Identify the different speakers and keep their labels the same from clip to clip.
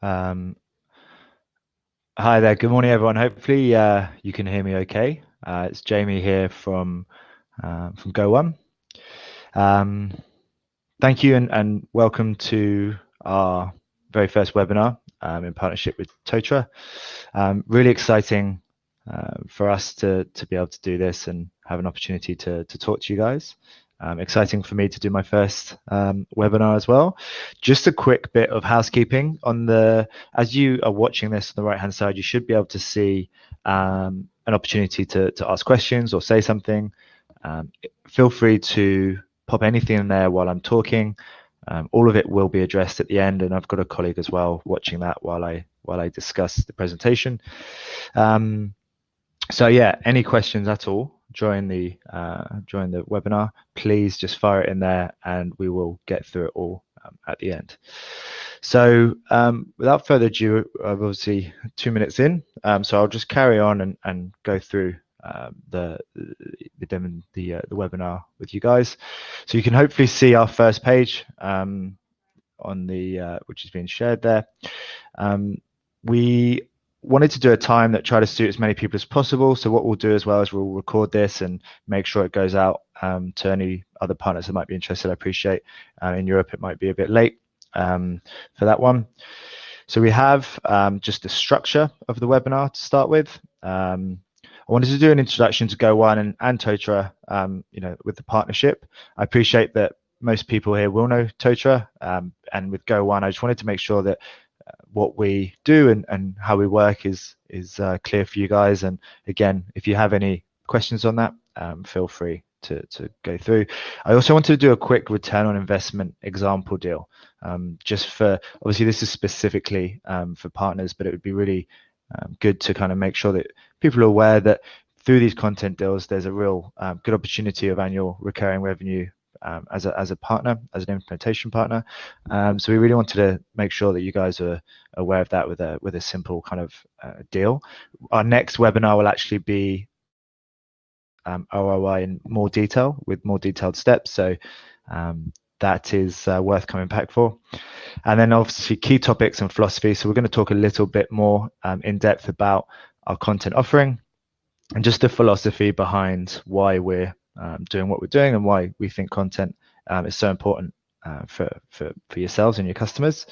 Speaker 1: Um, Hi there. Good morning, everyone. Hopefully, you can hear me okay. It's Jamie here from GO1. Um, Thank you and welcome to our very first webinar in partnership with Totara. Really exciting for us to be able to do this and have an opportunity to talk to you guys. Exciting for me to do my first webinar as well. Just a quick bit of housekeeping as you are watching this on the right hand side, you should be able to see an opportunity to ask questions or say something. Feel free to pop anything in there while I'm talking. All of it will be addressed at the end, and I've got a colleague as well watching that while I discuss the presentation. So yeah, any questions at all during the webinar, please just fire it in there, and we will get through it all at the end. So without further ado, I'm obviously 2 minutes in, so I'll just carry on and go through the webinar with you guys. So you can hopefully see our first page on the which is being shared there. We wanted to do a time that tried to suit as many people as possible. So what we'll do as well is we'll record this and make sure it goes out to any other partners that might be interested. I appreciate in Europe it might be a bit late for that one. So we have just the structure of the webinar to start with. I wanted to do an introduction to GO1 and Totara, with the partnership. I appreciate that most people here will know Totara, and with GO1, I just wanted to make sure that what we do and how we work is clear for you guys. And again, if you have any questions on that, feel free to go through. I also wanted to do a quick return on investment example deal, just for, obviously this is specifically for partners, but it would be really good to kind of make sure that people are aware that through these content deals, there's a real good opportunity of annual recurring revenue as a partner, as an implementation partner. So we really wanted to make sure that you guys are aware of that with a simple kind of deal. Our next webinar will actually be ROI in more detail with more detailed steps. So that is worth coming back for. And then obviously key topics and philosophy. So we're going to talk a little bit more in depth about our content offering and just the philosophy behind why we're doing what we're doing and why we think content is so important for yourselves and your customers.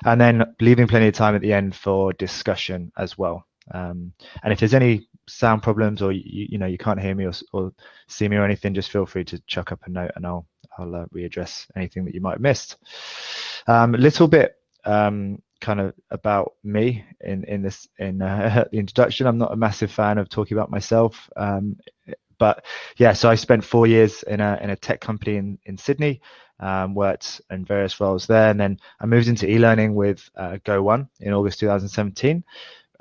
Speaker 1: And then leaving plenty of time at the end for discussion as well. And if there's any sound problems or you can't hear me or see me or anything, just feel free to chuck up a note and I'll readdress anything that you might have missed. A little bit kind of about me in the introduction. I'm not a massive fan of talking about myself, but yeah, so I spent 4 years in a tech company in Sydney, worked in various roles there, and then I moved into e-learning with GO1 in August 2017.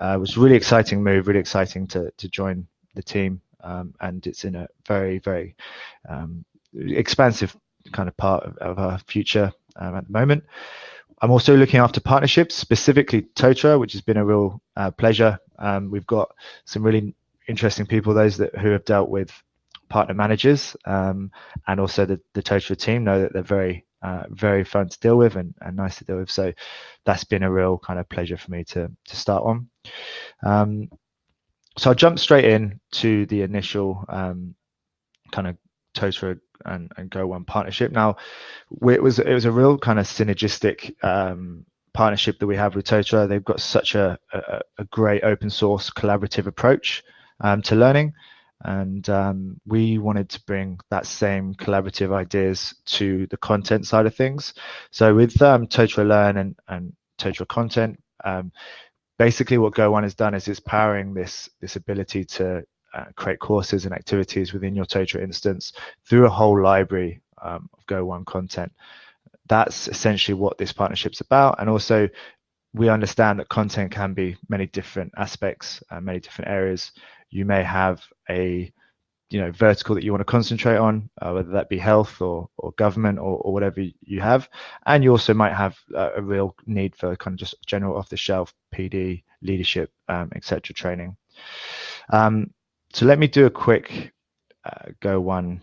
Speaker 1: It was a really exciting move, really exciting to join the team, and it's in a very, very expansive kind of part of our future at the moment. I'm also looking after partnerships, specifically Totara, which has been a real pleasure. We've got some really interesting people, those who have dealt with partner managers, and also the Totara team know that they're very, very fun to deal with and nice to deal with. So that's been a real kind of pleasure for me to start on. So I'll jump straight in to the initial kind of Totara and GO1 partnership. Now, it was a real kind of synergistic partnership that we have with Totara. They've got such a great open source collaborative approach to learning, and we wanted to bring that same collaborative ideas to the content side of things. So with Totara Learn and Totara Content, basically what GO1 has done is it's powering this ability to create courses and activities within your Totara instance through a whole library of GO1 content. That's essentially what this partnership's about. And also we understand that content can be many different aspects, many different areas. You may have a vertical that you want to concentrate on, whether that be health or government or whatever you have. And you also might have a real need for kind of just general off-the-shelf PD, leadership, etc. training. So let me do a quick GO1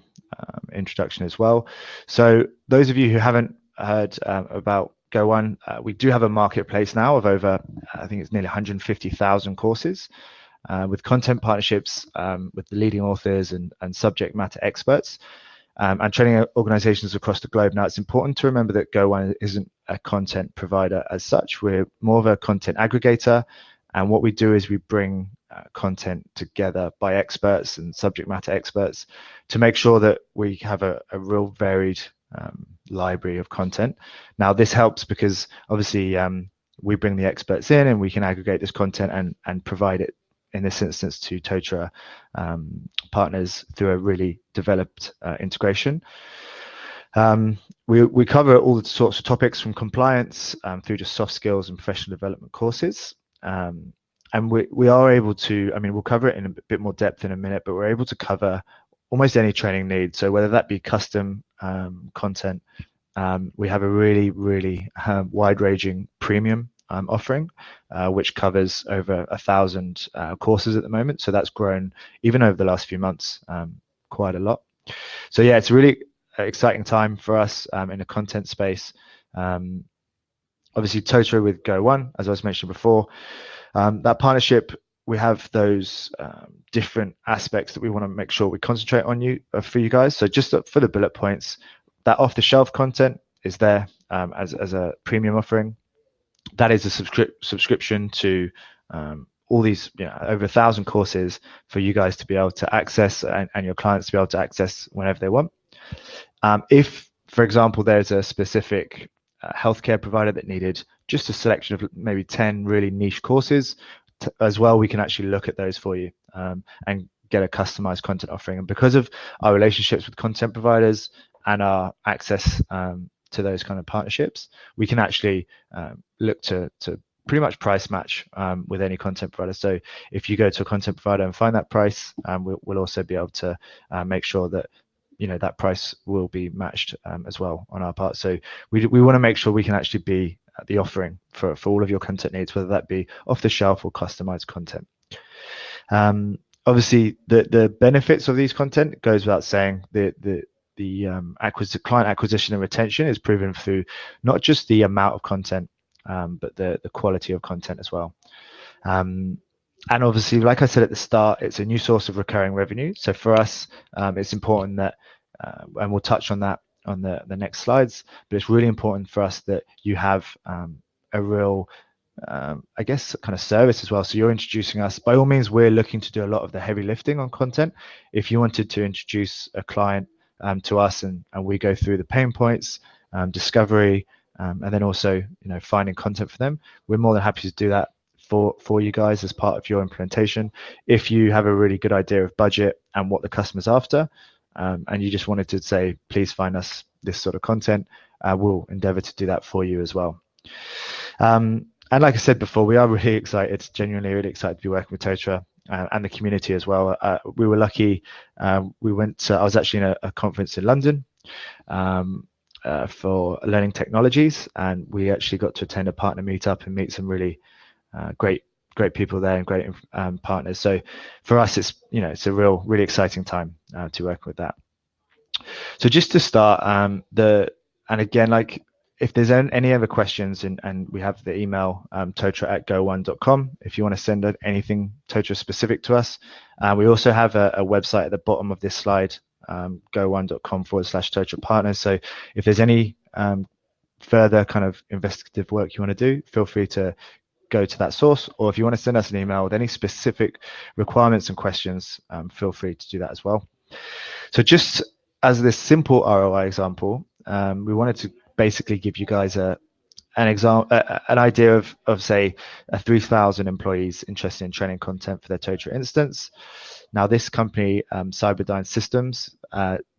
Speaker 1: introduction as well. So those of you who haven't heard about GO1, we do have a marketplace now of over, I think it's nearly 150,000 courses, with content partnerships with the leading authors and subject matter experts, and training organizations across the globe. Now, it's important to remember that GO1 isn't a content provider as such. We're more of a content aggregator, and what we do is we bring content together by experts and subject matter experts to make sure that we have a real varied library of content. Now, this helps because obviously we bring the experts in and we can aggregate this content and provide it, in this instance, to Totara partners through a really developed integration. We cover all the sorts of topics from compliance through to soft skills and professional development courses. And we are able to, I mean, we'll cover it in a bit more depth in a minute, but we're able to cover almost any training need. So whether that be custom content, we have a really wide-ranging premium offering, which covers over 1,000 courses at the moment. So that's grown even over the last few months quite a lot. So yeah, it's a really exciting time for us in the content space. Obviously, Totara with GO1, as I was mentioned before, that partnership, we have those different aspects that we want to make sure we concentrate on for you guys. So just for the bullet points, that off-the-shelf content is there as a premium offering. That is a subscription to all these, over 1,000 courses for you guys to be able to access and your clients to be able to access whenever they want. If, for example, there's a specific healthcare provider that needed just a selection of maybe 10 really niche courses as well, we can actually look at those for you and get a customized content offering. And because of our relationships with content providers and our access to those kind of partnerships, we can actually look to pretty much price match with any content provider. So if you go to a content provider and find that price, we'll also be able to make sure that that price will be matched as well on our part. So we want to make sure we can actually be the offering for all of your content needs, whether that be off the shelf or customized content. Obviously, the benefits of these content goes without saying. The client acquisition and retention is proven through not just the amount of content, but the quality of content as well. And obviously, like I said at the start, it's a new source of recurring revenue. So for us, it's important that, and we'll touch on that on the next slides, but it's really important for us that you have a real, I guess, kind of service as well. So you're introducing us. By all means, we're looking to do a lot of the heavy lifting on content. If you wanted to introduce a client to us and we go through the pain points, discovery, and then also finding content for them, we're more than happy to do that for you guys as part of your implementation. If you have a really good idea of budget and what the customer's after, and you just wanted to say, please find us this sort of content, we'll endeavor to do that for you as well. And like I said before, we are really excited, genuinely really excited to be working with Totara and the community as well. We were lucky. I was actually in a conference in London for learning technologies, and we actually got to attend a partner meetup and meet some really great people there and great partners. So for us, it's it's a really exciting time to work with that. So just to start, and again, like, if there's any other questions, and we have the email totara@go1.com if you want to send anything Totara specific to us. We also have a website at the bottom of this slide, go1.com/Totara Partners. So if there's any further kind of investigative work you want to do, feel free to go to that source, or if you want to send us an email with any specific requirements and questions, feel free to do that as well. So just as this simple ROI example, we wanted to basically give you guys an idea of say 3,000 employees interested in training content for their Totara instance. Now this company, Cyberdyne Systems,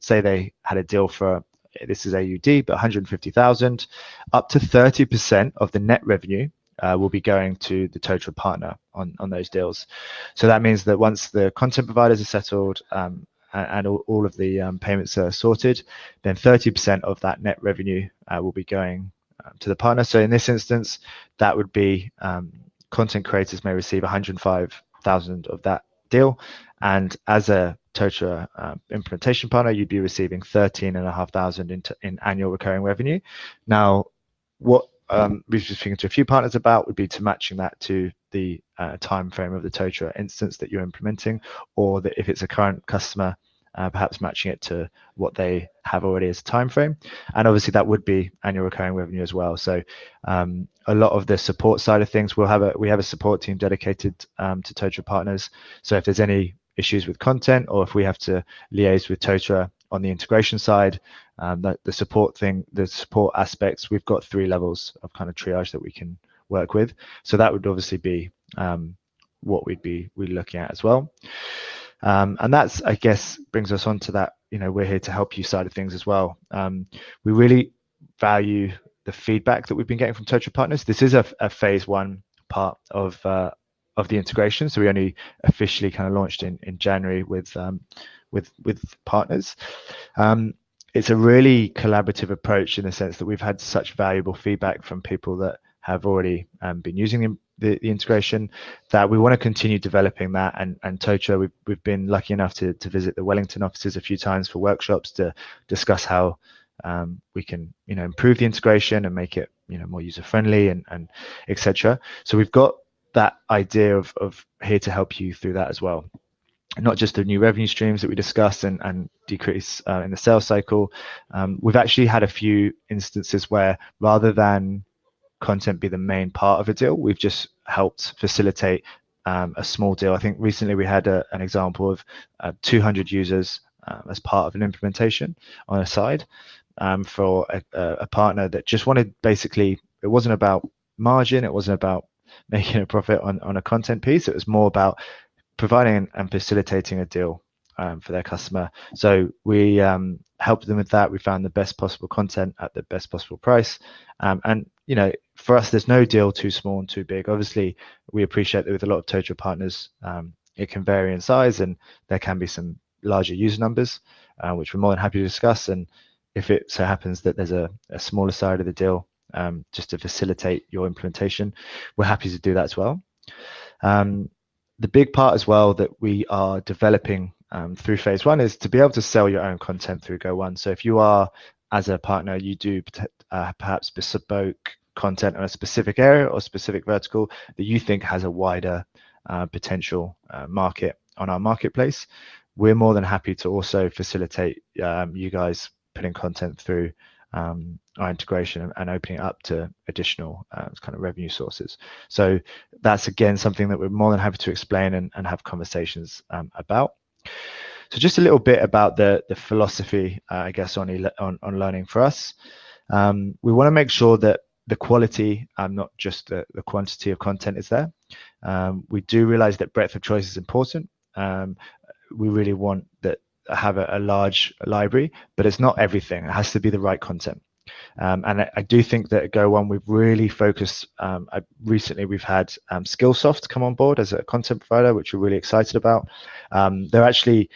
Speaker 1: say they had a deal for, this is AUD, but 150,000, up to 30% of the net revenue will be going to the Totara partner on those deals. So that means that once the content providers are settled and all of the payments are sorted, then 30% of that net revenue will be going to the partner. So in this instance, that would be content creators may receive 105,000 of that deal, and as a Totara implementation partner, you'd be receiving 13,500 in annual recurring revenue. Now, what we've been speaking to a few partners about would be to matching that to the time frame of the Totara instance that you're implementing, or that if it's a current customer, perhaps matching it to what they have already as a time frame. And obviously that would be annual recurring revenue as well. So a lot of the support side of things, we have a support team dedicated to Totara Partners. So if there's any issues with content, or if we have to liaise with Totara on the integration side, the support aspects, we've got 3 levels of kind of triage that we can work with. So that would obviously be what we're looking at as well. And that's, I guess, brings us on to that, we're here to help you side of things as well. We really value the feedback that we've been getting from Totara Partners. This is a phase 1 part of the integration. So we only officially kind of launched in January with partners. It's a really collaborative approach in the sense that we've had such valuable feedback from people that have already been using the integration, that we want to continue developing that. And Totara, we've been lucky enough to visit the Wellington offices a few times for workshops to discuss how we can improve the integration and make it more user friendly and etc. So we've got that idea of here to help you through that as well. Not just the new revenue streams that we discussed and decrease in the sales cycle. We've actually had a few instances where, rather than content be the main part of a deal, we've just helped facilitate a small deal. I think recently we had an example of 200 users as part of an implementation on a side for a partner that just wanted, basically, it wasn't about margin, it wasn't about making a profit on a content piece, it was more about providing and facilitating a deal for their customer. So we helped them with that. We found the best possible content at the best possible price. And for us, there's no deal too small and too big. Obviously, we appreciate that with a lot of Totara partners, it can vary in size, and there can be some larger user numbers, which we're more than happy to discuss. And if it so happens that there's a smaller side of the deal, just to facilitate your implementation, we're happy to do that as well. The big part as well that we are developing through phase 1 is to be able to sell your own content through GO1. So if you are, as a partner, you do perhaps bespoke content on a specific area or specific vertical that you think has a wider potential market on our marketplace, we're more than happy to also facilitate you guys putting content through our integration and opening it up to additional kind of revenue sources. So that's, again, something that we're more than happy to explain and have conversations about. So just a little bit about the philosophy, I guess, on learning for us. We want to make sure that the quality, not just the quantity of content, is there. We do realize that breadth of choice is important. We really want that have a large library, but it's not everything. It has to be the right content. And I do think that at GO1 we've really focused. Recently we've had Skillsoft come on board as a content provider, which we're really excited about. They're actually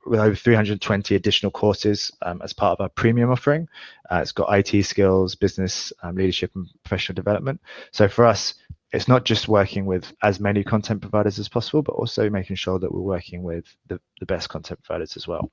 Speaker 1: with over 320 additional courses as part of our premium offering. It's got IT skills, business leadership, and professional development. So for us, it's not just working with as many content providers as possible, but also making sure that we're working with the best content providers as well.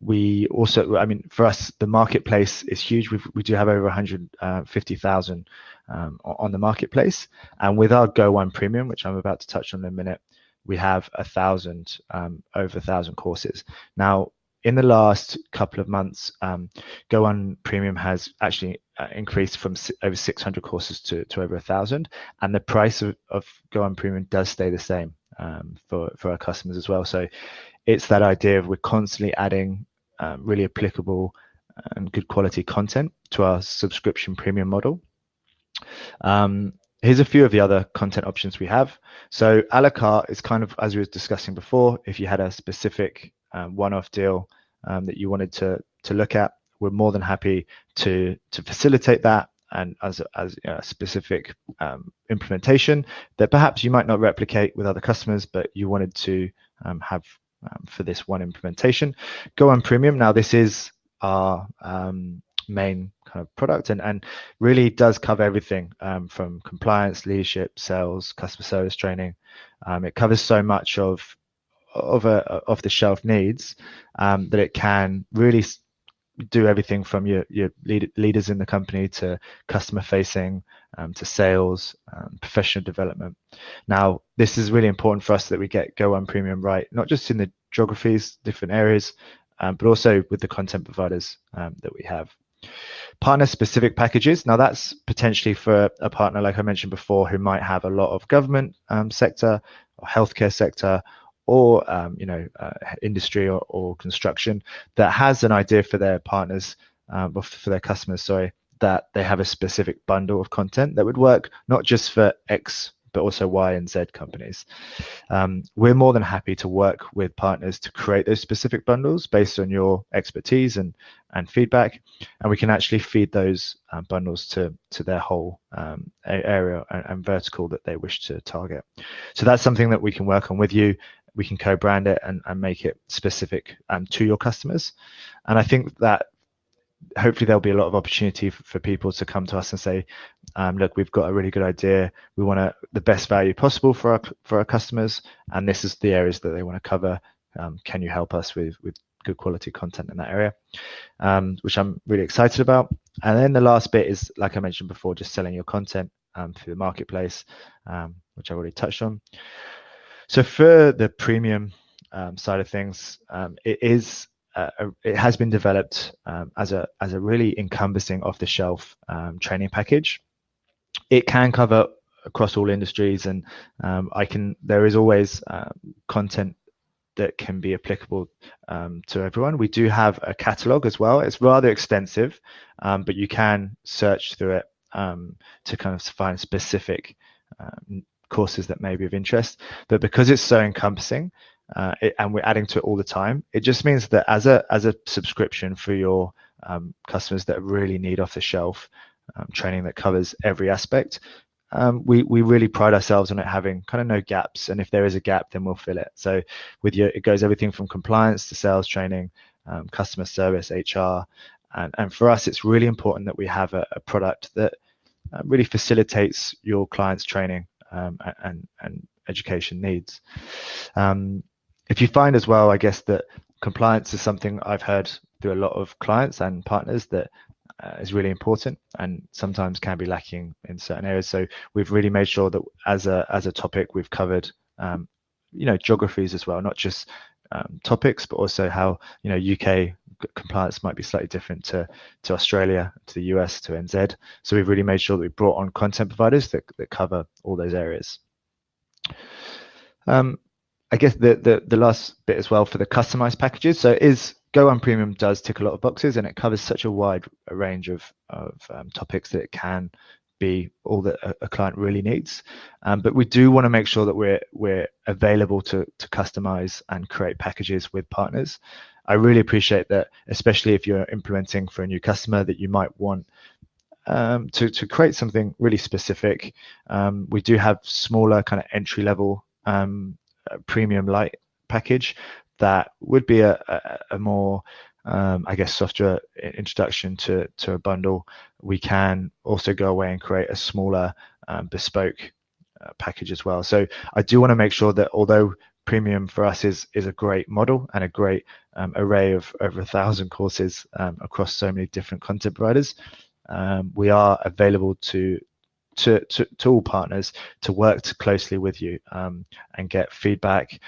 Speaker 1: We also, for us, the marketplace is huge. We do have over 150,000 on the marketplace. And with our GO1 Premium, which I'm about to touch on in a minute, we have over 1,000 courses. Now, in the last couple of months, GO1 Premium has actually increased from over 600 courses to over 1,000, and the price of GO1 Premium does stay the same for our customers as well. So it's that idea of we're constantly adding really applicable and good quality content to our subscription premium model. Here's a few of the other content options we have. So a la carte is kind of, as we were discussing before, if you had a specific one-off deal that you wanted to look at, we're more than happy to facilitate that, and as a specific implementation that perhaps you might not replicate with other customers, but you wanted to have for this one implementation. GO1 Premium, now this is our main kind of product and really does cover everything from compliance, leadership, sales, customer service training. It covers so much of the shelf needs that it can really do everything from your leaders in the company to customer facing, to sales, professional development. Now, this is really important for us that we get GO1 Premium right, not just in the geographies, different areas, but also with the content providers that we have. Partner specific packages. Now that's potentially for a partner, like I mentioned before, who might have a lot of government sector or healthcare sector, or industry or construction, that has an idea for their partners, or for their customers, sorry, that they have a specific bundle of content that would work not just for X but also Y and Z companies. We're more than happy to work with partners to create those specific bundles based on your expertise and feedback, and we can actually feed those bundles to their whole area and vertical that they wish to target. So that's something that we can work on with you. We can co-brand it and make it specific to your customers. And I think that hopefully there'll be a lot of opportunity for people to come to us and say, look, we've got a really good idea. We want the best value possible for our customers, and this is the areas that they want to cover. Can you help us with good quality content in that area? Which I'm really excited about. And then the last bit is, like I mentioned before, just selling your content through the marketplace, which I've already touched on. So for the premium side of things, it has been developed as a really encompassing off-the-shelf training package. It can cover across all industries, and there is always content that can be applicable to everyone. We do have a catalog as well. It's rather extensive, but you can search through it to kind of find specific courses that may be of interest. But because it's so encompassing, and we're adding to it all the time, it just means that as a subscription for your customers that really need off-the-shelf training that covers every aspect, we really pride ourselves on it having kind of no gaps, and if there is a gap, then we'll fill it. So it goes everything from compliance to sales training, customer service, HR, and for us it's really important that we have a product that really facilitates your clients' training and education needs. If you find as well, I guess that compliance is something I've heard through a lot of clients and partners that is really important and sometimes can be lacking in certain areas. So we've really made sure that as a topic we've covered geographies as well, not just topics, but also how UK compliance might be slightly different to Australia, to the US, to NZ. So we've really made sure that we brought on content providers that cover all those areas. I guess the last bit as well for the customized packages. So GO1 Premium does tick a lot of boxes, and it covers such a wide range of topics that it can be all that a client really needs. But we do want to make sure that we're available to customize and create packages with partners. I really appreciate that, especially if you're implementing for a new customer, that you might want to create something really specific. We do have smaller kind of entry level premium light package that would be a more I guess softer introduction to a bundle. We can also go away and create a smaller bespoke package as well. So I do want to make sure that although premium for us is a great model and a great array of over 1,000 courses across so many different content providers, we are available to all partners to work closely with you and get feedback,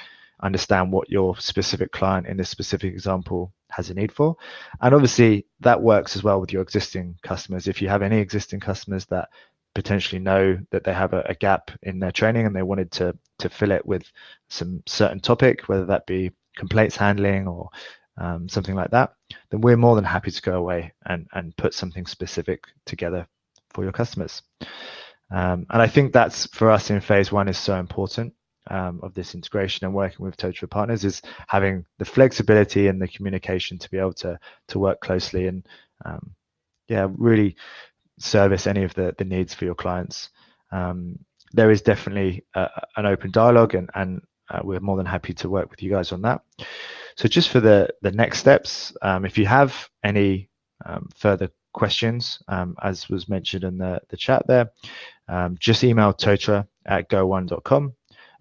Speaker 1: understand what your specific client in this specific example has a need for. And obviously that works as well with your existing customers. If you have any existing customers that potentially know that they have a gap in their training and they wanted to fill it with some certain topic, whether that be complaints handling or something like that, then we're more than happy to go away and put something specific together for your customers. And I think that's, for us in phase one, is so important of this integration and working with Totara Partners, is having the flexibility and the communication to be able to work closely and really service any of the needs for your clients. There is definitely an open dialogue, and we're more than happy to work with you guys on that. So just for the next steps, if you have any further questions, as was mentioned in the chat there, just email totara@go1.com.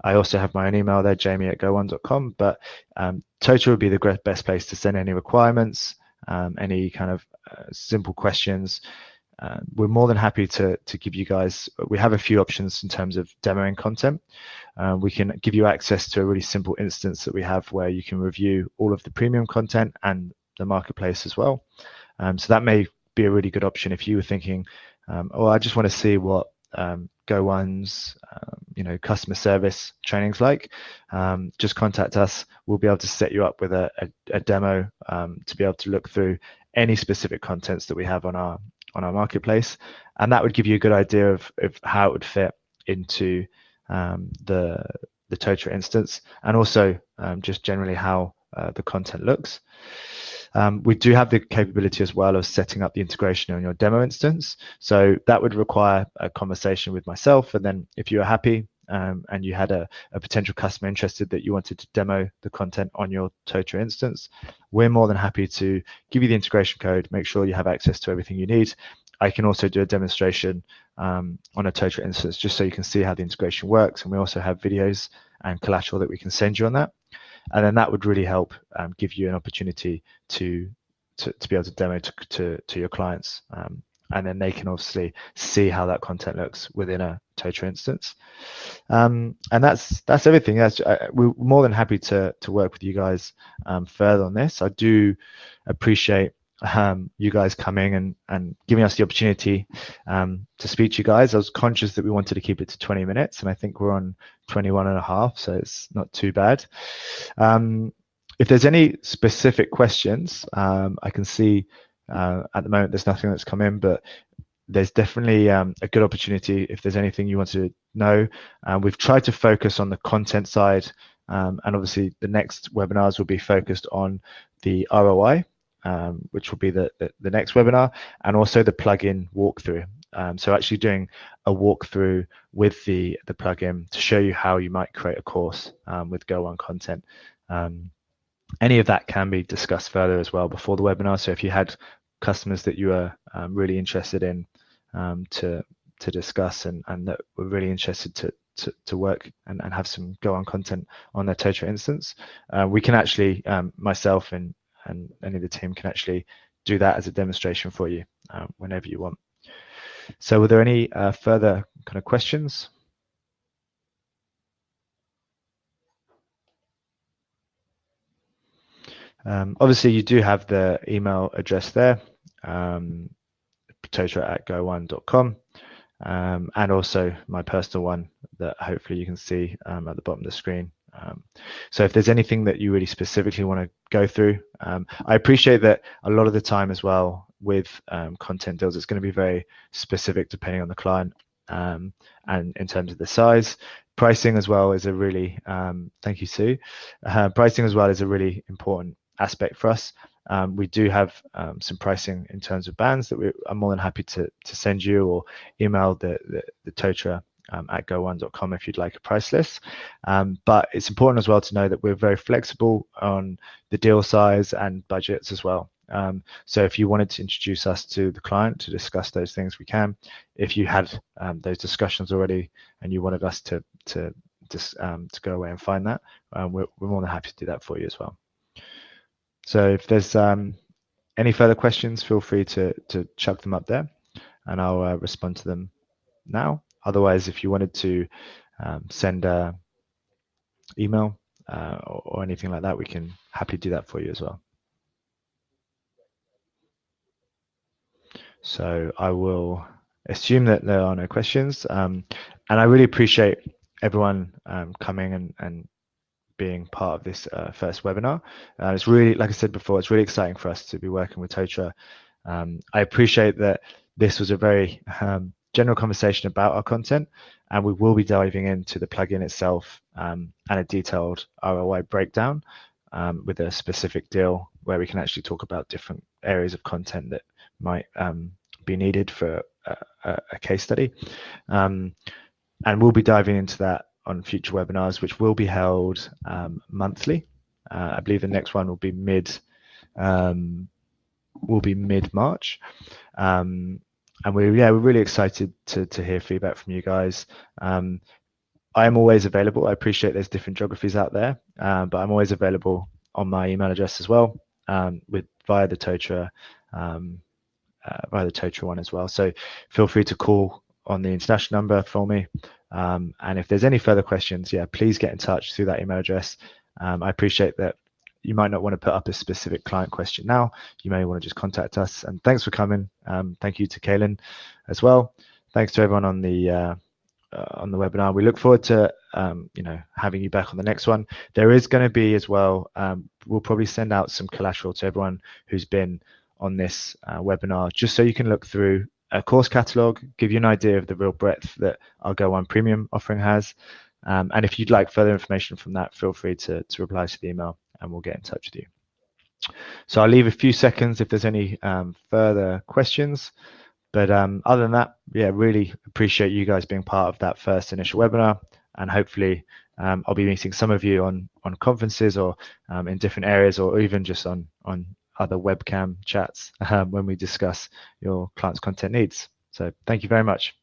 Speaker 1: I also have my own email there, jamie@go1.com, but Totara would be the best place to send any requirements, any kind of simple questions, we're more than happy to give you guys. We have a few options in terms of demoing content. We can give you access to a really simple instance that we have where you can review all of the premium content and the marketplace as well. So that may be a really good option if you were thinking, oh, I just want to see what GO1's customer service training's like. Just contact us. We'll be able to set you up with a demo to be able to look through any specific contents that we have on our marketplace, and that would give you a good idea of how it would fit into the Totara instance, and also just generally how the content looks. We do have the capability as well of setting up the integration on your demo instance. So that would require a conversation with myself. And then if you are happy and you had a potential customer interested that you wanted to demo the content on your Totara instance, we're more than happy to give you the integration code, make sure you have access to everything you need. I can also do a demonstration on a Totara instance just so you can see how the integration works. And we also have videos and collateral that we can send you on that. And then that would really help give you an opportunity to be able to demo to your clients. And then they can obviously see how that content looks within a Totara instance. And that's everything. We're more than happy to work with you guys further on this. I do appreciate you guys coming and giving us the opportunity to speak to you guys. I was conscious that we wanted to keep it to 20 minutes, and I think we're on 21 and a half, so it's not too bad. If there's any specific questions, I can see at the moment there's nothing that's come in, but there's definitely a good opportunity if there's anything you want to know. We've tried to focus on the content side, and obviously the next webinars will be focused on the ROI, which will be the next webinar, and also the plugin walkthrough. So actually doing a walkthrough with the plugin to show you how you might create a course with GO1 Content. Any of that can be discussed further as well before the webinar. So if you had customers that you are really interested in to discuss and that were really interested to work and have some GO1 Content on their Totara instance, we can actually, myself and any of the team can actually do that as a demonstration for you whenever you want. So were there any further kind of questions? Obviously, you do have the email address there, totara@go1.com, and also my personal one that hopefully you can see at the bottom of the screen. So if there's anything that you really specifically want to go through, I appreciate that a lot of the time as well with content deals, it's going to be very specific depending on the client and in terms of the size. Pricing as well is a really, thank you, Sue. Pricing as well is a really important aspect for us. We do have some pricing in terms of bands that I'm more than happy to send you, or email the Totara at go1.com if you'd like a price list. But it's important as well to know that we're very flexible on the deal size and budgets as well. So if you wanted to introduce us to the client to discuss those things, we can. If you had those discussions already and you wanted us to go away and find that, we're more than happy to do that for you as well. So if there's any further questions, feel free to chuck them up there and I'll respond to them now. Otherwise, if you wanted to send an email or anything like that, we can happily do that for you as well. So I will assume that there are no questions. And I really appreciate everyone coming and being part of this first webinar. It's really, like I said before, it's really exciting for us to be working with Totara. I appreciate that this was a very general conversation about our content, and we will be diving into the plugin itself and a detailed ROI breakdown with a specific deal where we can actually talk about different areas of content that might be needed for a case study. And we'll be diving into that on future webinars, which will be held monthly. I believe the next one will be mid-March. And we're really excited to hear feedback from you guys. I am always available. I appreciate there's different geographies out there, but I'm always available on my email address as well, with via the Totara one as well. So feel free to call on the international number for me. And if there's any further questions, yeah, please get in touch through that email address. I appreciate that you might not want to put up a specific client question now. You may want to just contact us. And thanks for coming. Thank you to Kaylin as well. Thanks to everyone on the webinar. We look forward to having you back on the next one. There is going to be as well, we'll probably send out some collateral to everyone who's been on this webinar, just so you can look through a course catalog, give you an idea of the real breadth that our GO1 Premium offering has. And if you'd like further information from that, feel free to reply to the email and we'll get in touch with you. So I'll leave a few seconds if there's any further questions. But other than that, yeah, really appreciate you guys being part of that first initial webinar. And hopefully I'll be meeting some of you on conferences or in different areas, or even just on other webcam chats when we discuss your clients' content needs. So thank you very much.